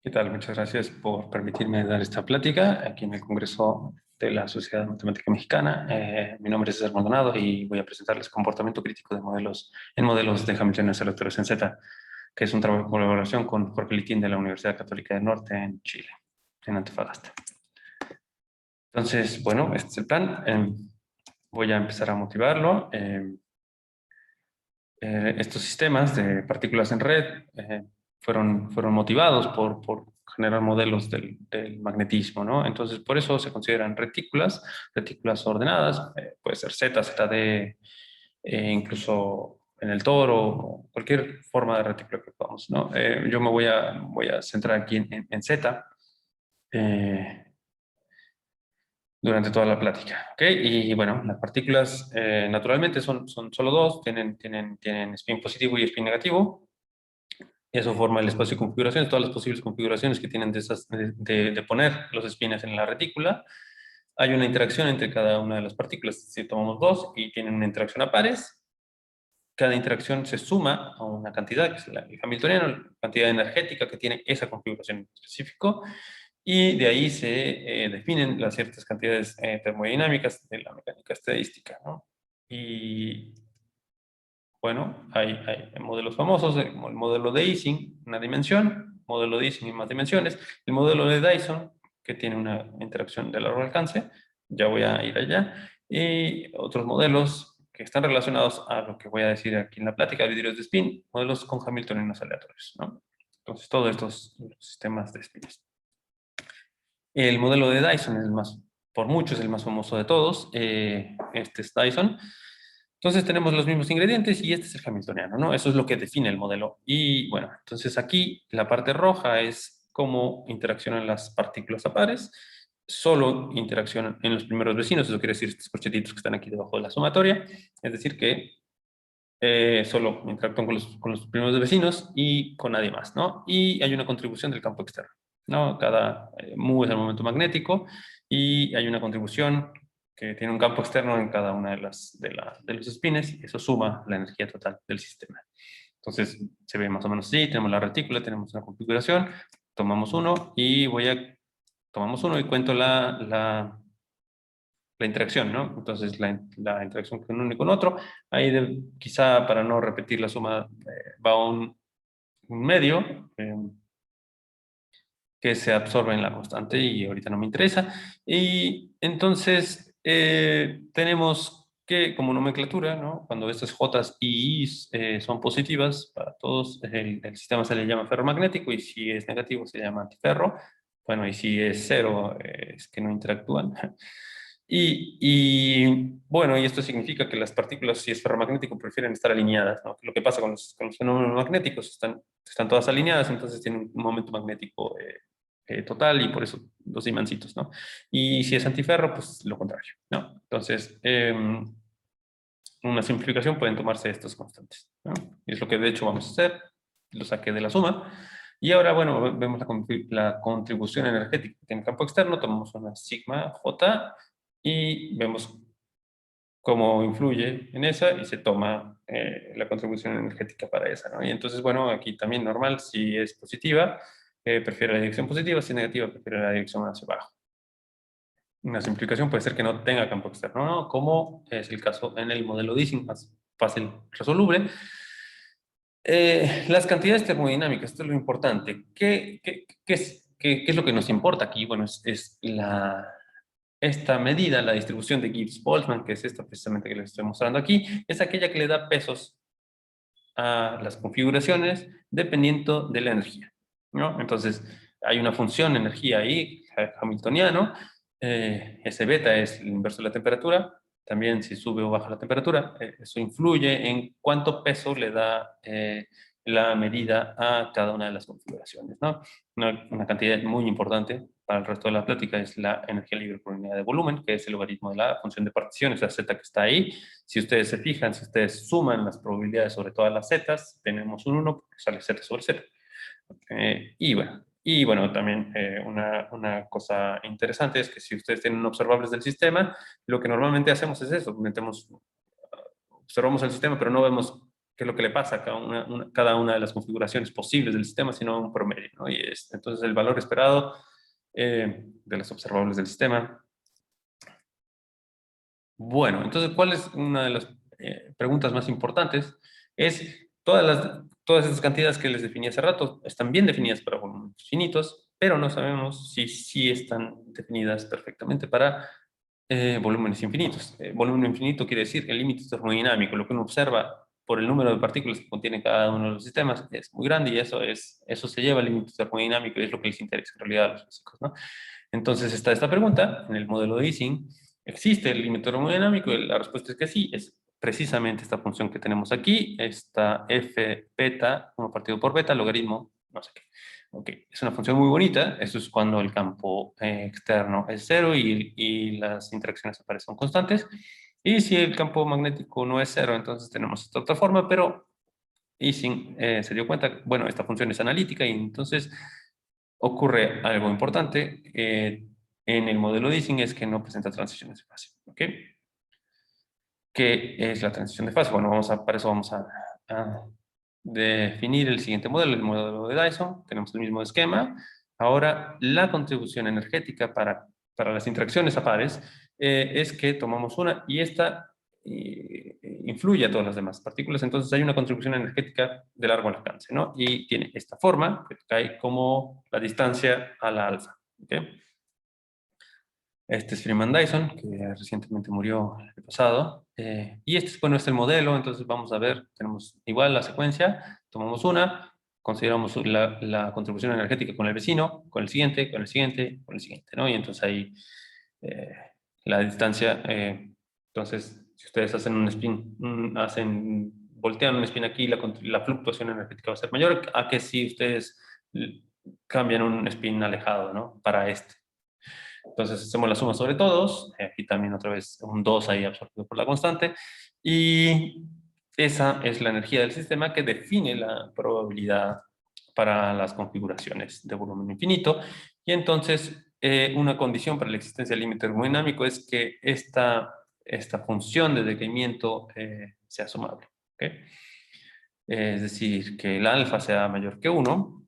¿Qué tal? Muchas gracias por permitirme dar esta plática aquí en el Congreso de la Sociedad Matemática Mexicana. Mi nombre es César Maldonado y voy a presentarles comportamiento crítico de modelos de Hamiltonianos aleatorios en Z, que es un trabajo de colaboración con Jorge Litín de la Universidad Católica del Norte en Chile, en Antofagasta. Entonces, bueno, este es el plan. Voy a empezar a motivarlo. Estos sistemas de partículas en red fueron motivados por generar modelos del magnetismo, ¿no? Entonces, por eso se consideran retículas ordenadas, puede ser Z, ZD, incluso en el toro, cualquier forma de retícula que podamos, ¿no? Yo me voy a centrar aquí en Z durante toda la plática, ¿ok? Y bueno, las partículas naturalmente son solo dos, tienen spin positivo y spin negativo. Eso forma el espacio de configuraciones, todas las posibles configuraciones que tienen de poner los espines en la retícula. Hay una interacción entre cada una de las partículas, si tomamos dos, y tienen una interacción a pares. Cada interacción se suma a una cantidad, que es el hamiltoniano, la cantidad energética que tiene esa configuración en específico, y de ahí se definen las ciertas cantidades termodinámicas de la mecánica estadística, ¿no? Y bueno, hay modelos famosos, como el modelo de Ising, una dimensión, modelo de Ising en más dimensiones, el modelo de Dyson, que tiene una interacción de largo alcance, ya voy a ir allá, y otros modelos que están relacionados a lo que voy a decir aquí en la plática, vidrios de spin, modelos con Hamiltonianos aleatorios, ¿no? Entonces, todos estos sistemas de spins. El modelo de Dyson es el más, por mucho es el más famoso de todos, este es Dyson. Entonces tenemos los mismos ingredientes y este es el hamiltoniano, ¿no? Eso es lo que define el modelo. Y bueno, entonces aquí la parte roja es cómo interaccionan las partículas a pares. Solo interaccionan en los primeros vecinos, eso quiere decir estos corchetitos que están aquí debajo de la sumatoria. Es decir que solo interactúan con los primeros vecinos y con nadie más, ¿no? Y hay una contribución del campo externo, ¿no? Cada mu es el momento magnético y hay una contribución que tiene un campo externo en cada una de los espines y eso suma la energía total del sistema. Entonces se ve más o menos así, tenemos la retícula, tenemos una configuración, tomamos uno y cuento la interacción, ¿no? Entonces, la interacción con uno y con otro, ahí quizá para no repetir la suma, va un medio que se absorbe en la constante y ahorita no me interesa. Y entonces, tenemos que, como nomenclatura, ¿no? Cuando estas J y I son positivas para todos, el sistema se le llama ferromagnético y si es negativo se llama antiferro. Bueno, y si es cero, es que no interactúan. Bueno, y esto significa que las partículas, si es ferromagnético, prefieren estar alineadas, ¿no? Lo que pasa con los fenómenos magnéticos, están todas alineadas, entonces tienen un momento magnético total y por eso los imancitos, ¿no? Y si es antiferro, pues lo contrario, ¿no? Entonces, una simplificación pueden tomarse estas constantes, ¿no? Y es lo que de hecho vamos a hacer, lo saqué de la suma. Y ahora, bueno, vemos la contribución energética que tiene el campo externo, tomamos una sigma J y vemos cómo influye en esa y se toma la contribución energética para esa, ¿no? Y entonces, bueno, aquí también normal, si es positiva, prefiere la dirección positiva, si es negativa, prefiere la dirección hacia abajo. Una simplificación puede ser que no tenga campo externo, ¿no? Como es el caso en el modelo de Ising, más fácil resoluble. Las cantidades termodinámicas, esto es lo importante. ¿Qué es lo que nos importa aquí? Bueno, es esta medida, la distribución de Gibbs-Boltzmann, que es esta precisamente que les estoy mostrando aquí, es aquella que le da pesos a las configuraciones dependiendo de la energía, ¿no? Entonces, hay una función energía ahí, hamiltoniano, ese beta es el inverso de la temperatura, también si sube o baja la temperatura, eso influye en cuánto peso le da la medida a cada una de las configuraciones, ¿no? Una cantidad muy importante para el resto de la plática es la energía libre por unidad de volumen, que es el logaritmo de la función de particiones, la z que está ahí. Si ustedes se fijan, si ustedes suman las probabilidades sobre todas las zetas, tenemos un 1 porque sale z sobre z. Y bueno, también una cosa interesante es que si ustedes tienen observables del sistema, lo que normalmente hacemos es eso, observamos el sistema, pero no vemos qué es lo que le pasa a cada una de las configuraciones posibles del sistema, sino un promedio, ¿no? Entonces el valor esperado de las observables del sistema. Bueno, entonces, ¿cuál es una de las preguntas más importantes? Es todas esas cantidades que les definí hace rato están bien definidas para volúmenes finitos, pero no sabemos si sí están definidas perfectamente para volúmenes infinitos. Volumen infinito quiere decir el límite termodinámico, lo que uno observa por el número de partículas que contiene cada uno de los sistemas es muy grande y eso se lleva al límite termodinámico y es lo que les interesa en realidad a los físicos, ¿no? Entonces está esta pregunta en el modelo de Ising. ¿Existe el límite termodinámico? La respuesta es que sí, es precisamente esta función que tenemos aquí, esta f beta, 1 partido por beta, logaritmo, no sé qué. Ok, es una función muy bonita, eso es cuando el campo externo es cero y las interacciones aparecen constantes. Y si el campo magnético no es cero, entonces tenemos esta otra forma, pero Ising se dio cuenta, bueno, esta función es analítica y entonces ocurre algo importante en el modelo de Ising, es que no presenta transiciones de fase. ¿Ok? ¿Qué es la transición de fase? Bueno, para eso vamos a definir el siguiente modelo, el modelo de Dyson. Tenemos el mismo esquema. Ahora, la contribución energética para las interacciones a pares es que tomamos una y esta influye a todas las demás partículas. Entonces hay una contribución energética de largo alcance, ¿no? Y tiene esta forma, que cae como la distancia a la alfa. ¿Okay? Este es Freeman Dyson, que recientemente murió el año pasado. Y este es, bueno, este es el modelo, entonces vamos a ver, tenemos igual la secuencia, tomamos una, consideramos la contribución energética con el vecino, con el siguiente, con el siguiente, con el siguiente, ¿no? Y entonces ahí eh, la distancia, entonces si ustedes hacen un spin, voltean un spin aquí, la fluctuación energética va a ser mayor a que si ustedes cambian un spin alejado, ¿no? Para este. Entonces hacemos la suma sobre todos, aquí también otra vez un 2 ahí absorbido por la constante, y esa es la energía del sistema que define la probabilidad para las configuraciones de volumen infinito, y entonces una condición para la existencia del límite termodinámico es que esta función de decaimiento sea sumable. ¿Okay? Es decir, que el alfa sea mayor que 1.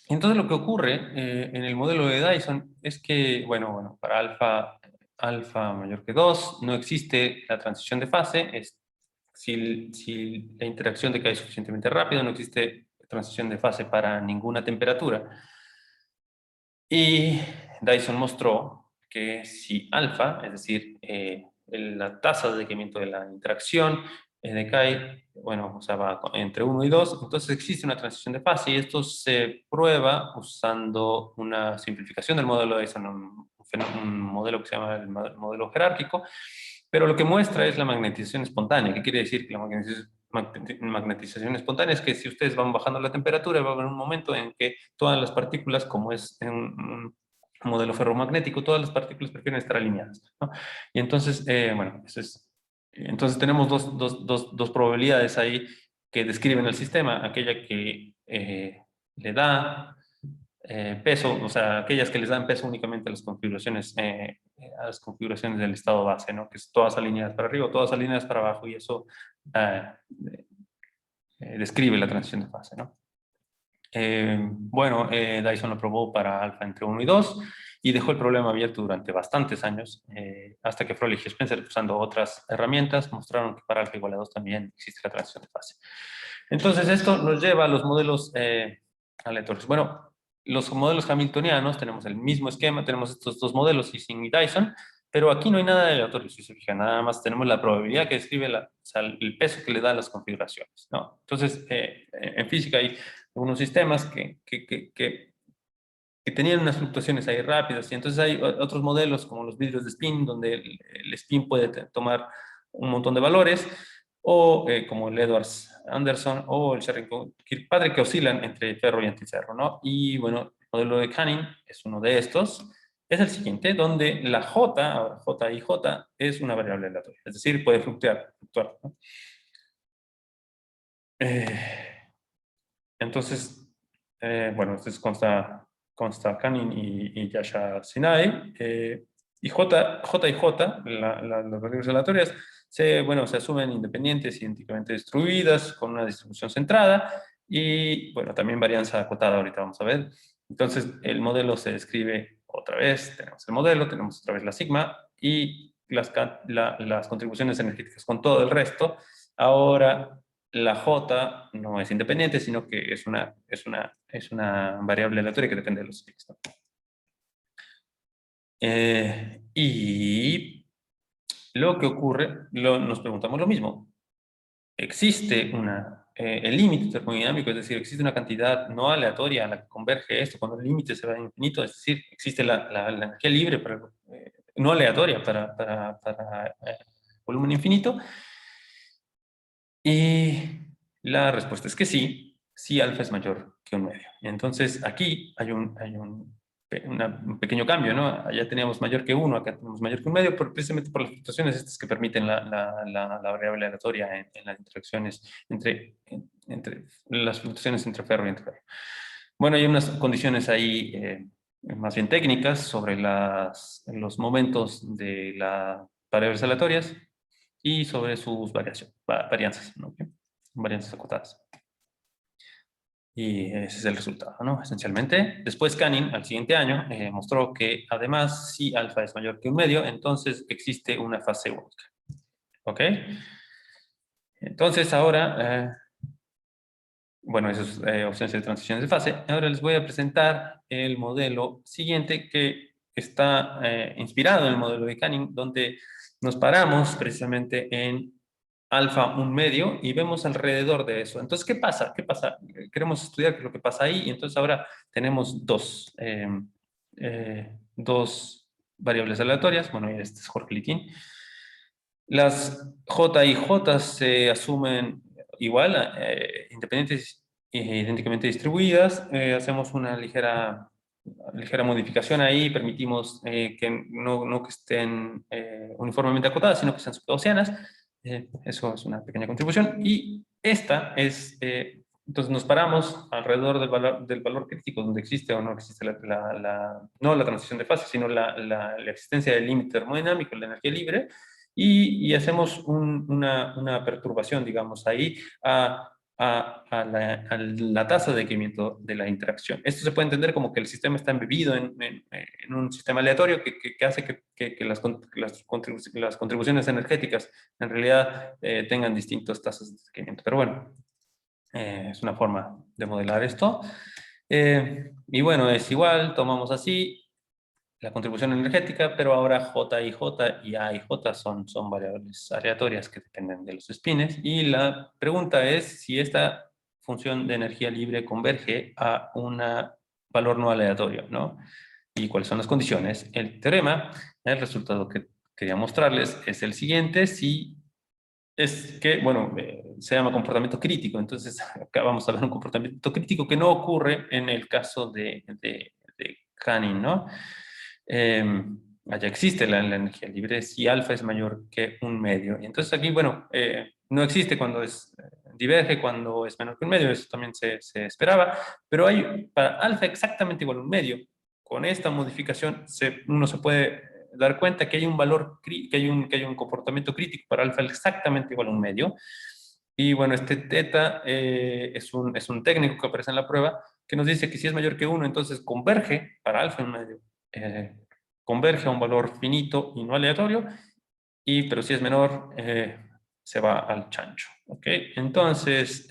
Entonces lo que ocurre en el modelo de Dyson es que, bueno, para alfa mayor que 2 no existe la transición de fase. Si la interacción decae suficientemente rápido, no existe transición de fase para ninguna temperatura. Y Dyson mostró que si alfa, es decir, la tasa de decaimiento de la interacción decae, bueno, o sea, va entre 1 y 2, entonces existe una transición de fase y esto se prueba usando una simplificación del modelo de Dyson, un modelo que se llama el modelo jerárquico, pero lo que muestra es la magnetización espontánea. ¿Qué quiere decir que la magnetización espontánea? Es que si ustedes van bajando la temperatura, va a haber un momento en que todas las partículas, como es en un modelo ferromagnético, todas las partículas prefieren estar alineadas, ¿no? Y entonces, bueno, entonces tenemos dos probabilidades ahí que describen el sistema, aquella que le da peso, o sea, aquellas que les dan peso únicamente a las configuraciones del estado base, ¿no? Que es todas alineadas para arriba, todas alineadas para abajo, y eso eh, describe la transición de fase, ¿no? Bueno, Dyson lo probó para alfa entre 1 y 2 y dejó el problema abierto durante bastantes años, hasta que Froelich y Spencer, usando otras herramientas, mostraron que para alfa igual a 2 también existe la transición de fase. Entonces, esto nos lleva a los modelos aleatorios. Bueno, los modelos hamiltonianos, tenemos el mismo esquema, tenemos estos dos modelos, Ising y Dyson, pero aquí no hay nada de aleatorio, si se fijan, nada más tenemos la probabilidad que describe o sea, el peso que le da a las configuraciones, ¿no? Entonces, en física hay algunos sistemas que tenían unas fluctuaciones ahí rápidas, y entonces hay otros modelos como los vidrios de spin, donde el spin puede tomar un montón de valores, o como el Edwards Anderson o el Sherring-Kirkpatrick, que oscilan entre ferro y antiferro, ¿no? Y bueno, el modelo de Canning es uno de estos. Es el siguiente, donde la J, ahora J y J, es una variable aleatoria, es decir, puede fluctuar, ¿no? Entonces, bueno, esto consta Canning y Yasha Sinai. Y J y J, las variables aleatorias, bueno, se asumen independientes idénticamente distribuidas con una distribución centrada y, bueno, también varianza acotada, ahorita vamos a ver. Entonces, el modelo se describe otra vez, tenemos el modelo, tenemos otra vez la sigma y las contribuciones energéticas con todo el resto. Ahora, la J no es independiente, sino que es una variable aleatoria que depende de los X, ¿no? Y lo que ocurre, nos preguntamos lo mismo. Existe el límite termodinámico, es decir, existe una cantidad no aleatoria a la que converge esto cuando el límite se va a infinito, es decir, existe la energía libre, no aleatoria para volumen infinito. Y la respuesta es que sí, sí alfa es mayor que un medio. Entonces aquí hay un pequeño cambio, ¿no? Allá teníamos mayor que uno, acá tenemos mayor que un medio, precisamente por las fluctuaciones estas que permiten la variable aleatoria en las interacciones entre las fluctuaciones entre ferro y entre ferro. Bueno, hay unas condiciones ahí más bien técnicas sobre los momentos de las variables aleatorias y sobre sus varianzas, ¿no? Varianzas acotadas. Y ese es el resultado, ¿no? Esencialmente. Después Canning, al siguiente año, mostró que además, si alfa es mayor que un medio, entonces existe una fase única. ¿Ok? Entonces ahora, bueno, eso es ausencia de transiciones de fase. Ahora les voy a presentar el modelo siguiente que está inspirado en el modelo de Canning, donde nos paramos precisamente en alfa un medio y vemos alrededor de eso. Entonces, ¿qué pasa? ¿Qué pasa? Queremos estudiar qué es lo que pasa ahí y entonces ahora tenemos dos variables aleatorias. Bueno, este es Jorge Liquín. Las J y J se asumen igual, independientes e idénticamente distribuidas. Hacemos una ligera modificación ahí, permitimos que no que estén uniformemente acotadas, sino que sean subgaussianas. Eso es una pequeña contribución. Y esta es, entonces nos paramos alrededor del valor crítico donde existe o no existe no la transición de fase, sino la existencia del límite termodinámico, la energía libre, y hacemos una perturbación, digamos, ahí a la tasa de decremento de la interacción. Esto se puede entender como que el sistema está embebido en un sistema aleatorio que hace que las contribuciones energéticas en realidad tengan distintas tasas de decremento. Pero bueno, es una forma de modelar esto. Y bueno, es igual, tomamos así la contribución energética, pero ahora J y J y A y J son variables aleatorias que dependen de los espines. Y la pregunta es si esta función de energía libre converge a un valor no aleatorio, ¿no? ¿Y cuáles son las condiciones? El teorema, el resultado que quería mostrarles es el siguiente: si es que, bueno, se llama comportamiento crítico, entonces acá vamos a ver un comportamiento crítico que no ocurre en el caso de Canning, ¿no? Eh, Allá existe la energía libre si alfa es mayor que un medio. Y entonces aquí, bueno, no existe cuando diverge, cuando es menor que un medio, eso también se esperaba, pero hay para alfa exactamente igual a un medio. Con esta modificación uno se puede dar cuenta que hay un valor, que hay un comportamiento crítico para alfa exactamente igual a un medio. Y bueno, este teta es un técnico que aparece en la prueba que nos dice que si es mayor que 1, entonces converge para alfa en medio. Converge a un valor finito y no aleatorio, pero si es menor, se va al chancho. ¿Ok? Entonces,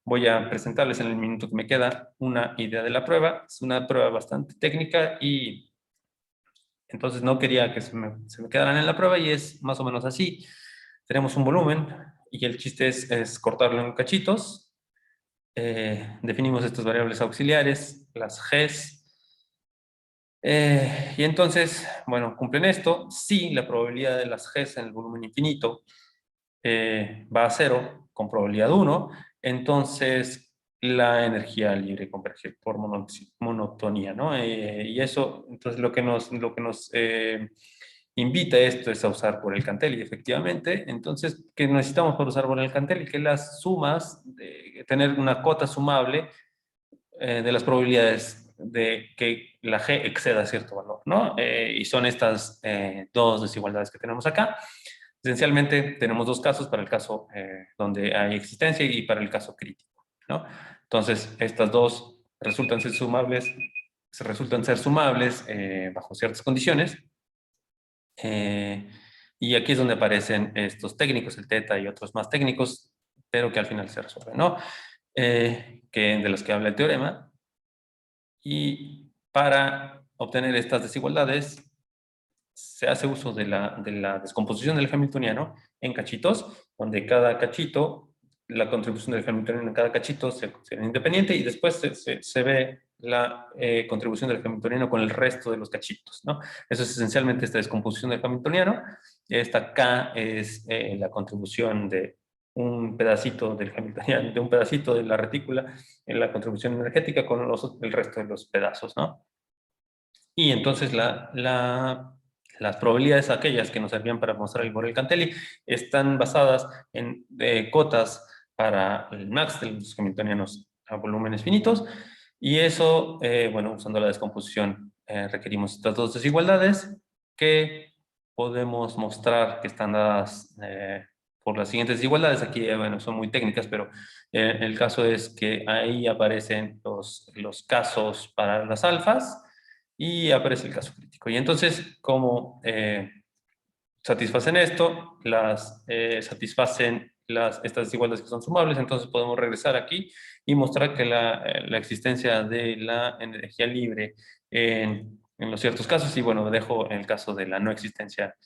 voy a presentarles en el minuto que me queda una idea de la prueba. Es una prueba bastante técnica y entonces no quería que se me quedaran en la prueba y es más o menos así. Tenemos un volumen y el chiste es cortarlo en cachitos. Definimos estas variables auxiliares, las Gs. Y entonces, bueno, cumplen esto. Si la probabilidad de las Gs en el volumen infinito va a 0 con probabilidad 1, entonces la energía libre converge por monotonía, ¿no? Y eso, entonces lo que nos invita a esto es a usar por el Cantelli, efectivamente. Entonces, ¿qué necesitamos para usar por el Cantelli? Que las sumas, tener una cota sumable de las probabilidades de que la G exceda cierto valor, ¿no? Y son estas dos desigualdades que tenemos acá. Esencialmente tenemos dos casos para el caso donde hay existencia y para el caso crítico, ¿no? Entonces, estas dos resultan ser sumables bajo ciertas condiciones. Y aquí es donde aparecen estos técnicos, el teta y otros más técnicos, pero que al final se resuelven, ¿no? De los que habla el teorema. Y para obtener estas desigualdades, se hace uso de la descomposición del hamiltoniano en cachitos, donde cada cachito, la contribución del hamiltoniano en cada cachito se considera independiente y después se ve la contribución del hamiltoniano con el resto de los cachitos, ¿no? Eso es esencialmente esta descomposición del hamiltoniano. Esta K es la contribución de un pedacito del hamiltoniano, de un pedacito de la retícula en la contribución energética con el resto de los pedazos, ¿no? Y entonces las probabilidades aquellas que nos servían para mostrar el Borel-Cantelli están basadas en cotas para el max de los hamiltonianos a volúmenes finitos. Y eso, bueno, usando la descomposición, requerimos estas dos desigualdades que podemos mostrar que están dadas por las siguientes desigualdades. Aquí, bueno, son muy técnicas, pero el caso es que ahí aparecen los casos para las alfas y aparece el caso crítico. Y entonces, ¿cómo satisfacen esto? Satisfacen estas desigualdades que son sumables, entonces podemos regresar aquí y mostrar que la existencia de la energía libre en los ciertos casos, y bueno, dejo el caso de la no existencia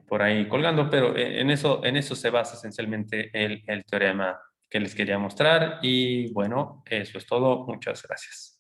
por ahí colgando, pero en eso se basa esencialmente el teorema que les quería mostrar, y bueno, eso es todo. Muchas gracias.